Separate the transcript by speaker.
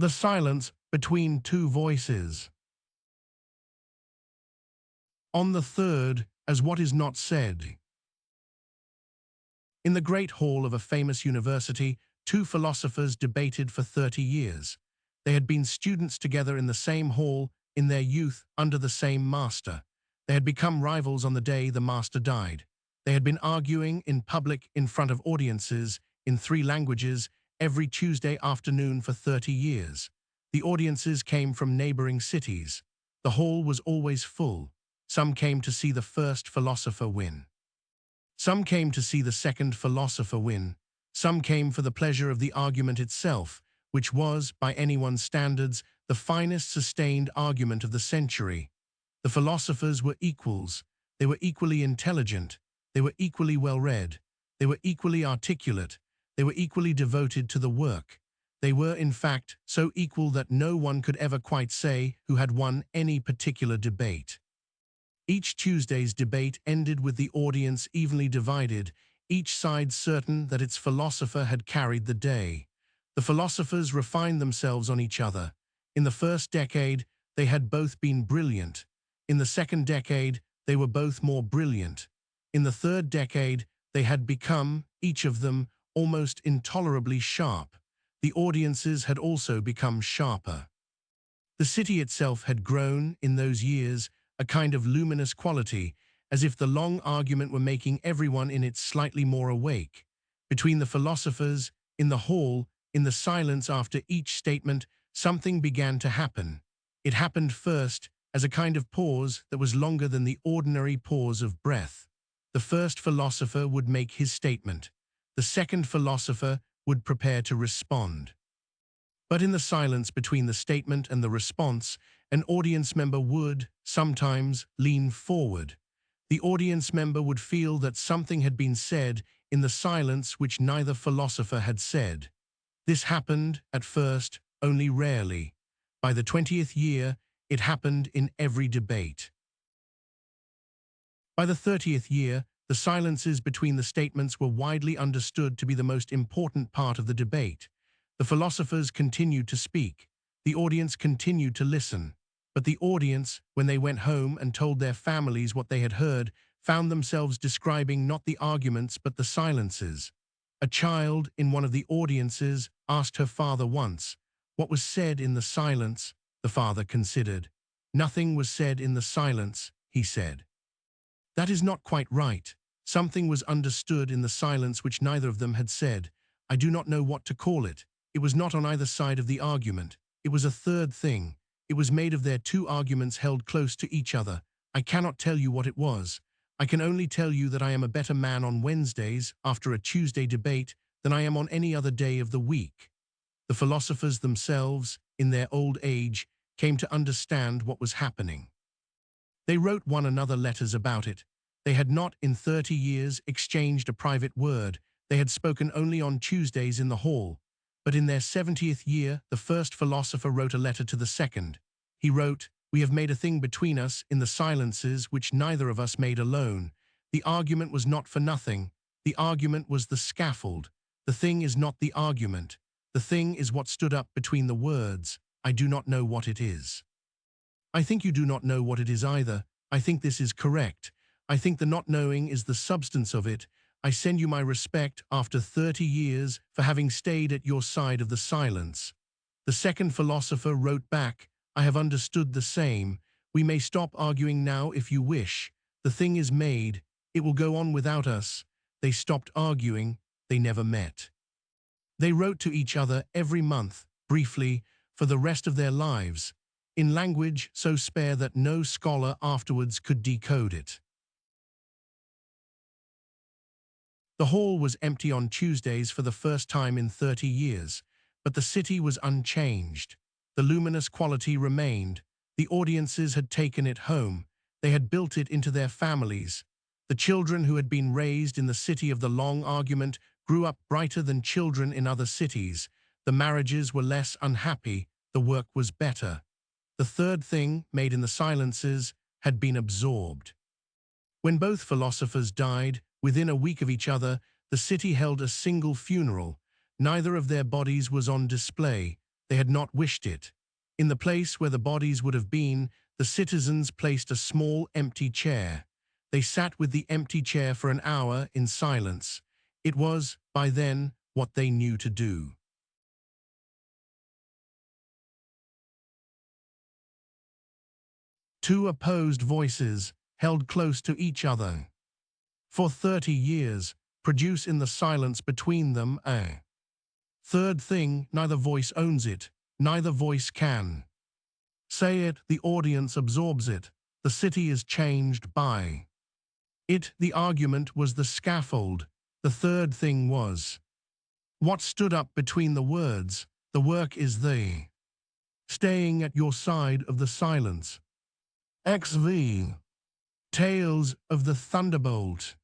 Speaker 1: The silence between two voices. On the third, as what is not said. In the great hall of a famous university, two philosophers debated for 30 years. They had been students together in the same hall, in their youth, under the same master. They had become rivals on the day the master died. They had been arguing in public in front of audiences, in 3 languages, every Tuesday afternoon for 30 years. The audiences came from neighboring cities. The hall was always full. Some came to see the first philosopher win. Some came to see the second philosopher win. Some came for the pleasure of the argument itself, which was, by anyone's standards, the finest sustained argument of the century. The philosophers were equals. They were equally intelligent. They were equally well-read. They were equally articulate. They were equally devoted to the work. They were, in fact, so equal that no one could ever quite say who had won any particular debate. Each Tuesday's debate ended with the audience evenly divided, each side certain that its philosopher had carried the day. The philosophers refined themselves on each other. In the first decade, they had both been brilliant. In the second decade, they were both more brilliant. In the third decade, they had become, each of them, almost intolerably sharp. The audiences had also become sharper. The city itself had grown, in those years, a kind of luminous quality, as if the long argument were making everyone in it slightly more awake. Between the philosophers, in the hall, in the silence after each statement, something began to happen. It happened first, as a kind of pause that was longer than the ordinary pause of breath. The first philosopher would make his statement. The second philosopher would prepare to respond. But in the silence between the statement and the response, an audience member would, sometimes, lean forward. The audience member would feel that something had been said in the silence which neither philosopher had said. This happened, at first, only rarely. By the 20th year, it happened in every debate. By the 30th year, the silences between the statements were widely understood to be the most important part of the debate. The philosophers continued to speak. The audience continued to listen. But the audience, when they went home and told their families what they had heard, found themselves describing not the arguments but the silences. A child in one of the audiences asked her father once, "What was said in the silence?" The father considered. "Nothing was said in the silence," he said. "That is not quite right. Something was understood in the silence which neither of them had said. I do not know what to call it. It was not on either side of the argument. It was a third thing. It was made of their 2 arguments held close to each other. I cannot tell you what it was. I can only tell you that I am a better man on Wednesdays, after a Tuesday debate, than I am on any other day of the week." The philosophers themselves, in their old age, came to understand what was happening. They wrote one another letters about it. They had not, in 30 years, exchanged a private word. They had spoken only on Tuesdays in the hall. But in their 70th year, the first philosopher wrote a letter to the second. He wrote, "We have made a thing between us in the silences which neither of us made alone. The argument was not for nothing. The argument was the scaffold. The thing is not the argument. The thing is what stood up between the words. I do not know what it is." I think you do not know what it is either. I think this is correct. I think the not knowing is the substance of it. I send you my respect after 30 years for having stayed at your side of the silence. The second philosopher wrote back, "I have understood the same. We may stop arguing now if you wish. The thing is made. It will go on without us." They stopped arguing. They never met. They wrote to each other every month, briefly, for the rest of their lives, in language so spare that no scholar afterwards could decode it. The hall was empty on Tuesdays for the first time in 30 years, but the city was unchanged. The luminous quality remained. The audiences had taken it home. They had built it into their families. The children who had been raised in the city of the long argument grew up brighter than children in other cities. The marriages were less unhappy. The work was better. The third thing, made in the silences, had been absorbed. When both philosophers died, within a week of each other, the city held a single funeral. Neither of their bodies was on display. They had not wished it. In the place where the bodies would have been, the citizens placed a small empty chair. They sat with the empty chair for an hour in silence. It was, by then, what they knew to do. Two opposed voices held close to each other. For 30 years, produce in the silence between them a third thing. Neither voice owns it, neither voice can say it. The audience absorbs it. The city is changed by it. The argument was the scaffold. The third thing was what stood up between the words. The work is the staying at your side of the silence. XV. Tales of the Thunderbolt.